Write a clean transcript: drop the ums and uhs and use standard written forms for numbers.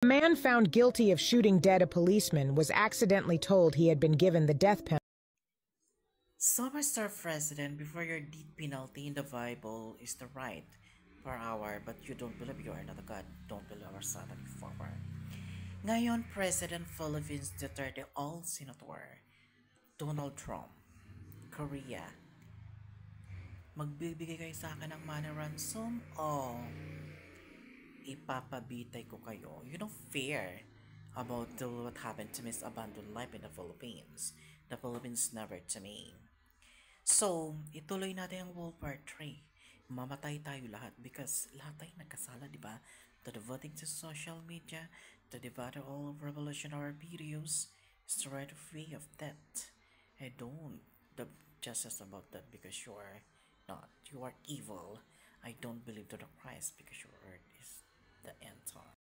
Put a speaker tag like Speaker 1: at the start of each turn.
Speaker 1: A man found guilty of shooting dead a policeman was accidentally told he had been given the death penalty.
Speaker 2: So, Mr. President, before your death penalty in the Bible is the right per hour, but you don't believe you are not a God, don't believe our Satanic former. Ngayon, President Philippines Duterte all Senator Donald Trump, Korea, magbibigay kayo sa akin ng money ransom o ipapabitay ko kayo. You don't fear about what happened to Miss Abandoned Life in the Philippines. The Philippines never to me. So, ituloy natin ang World War III. Mamatay tayo lahat because lahat tayo nagkasala, di ba? To devoting to social media, to devote all revolutionary videos, is the right way of that. I don't the justice about that because you are not. You are evil. I don't believe to the Christ because your word is the end time.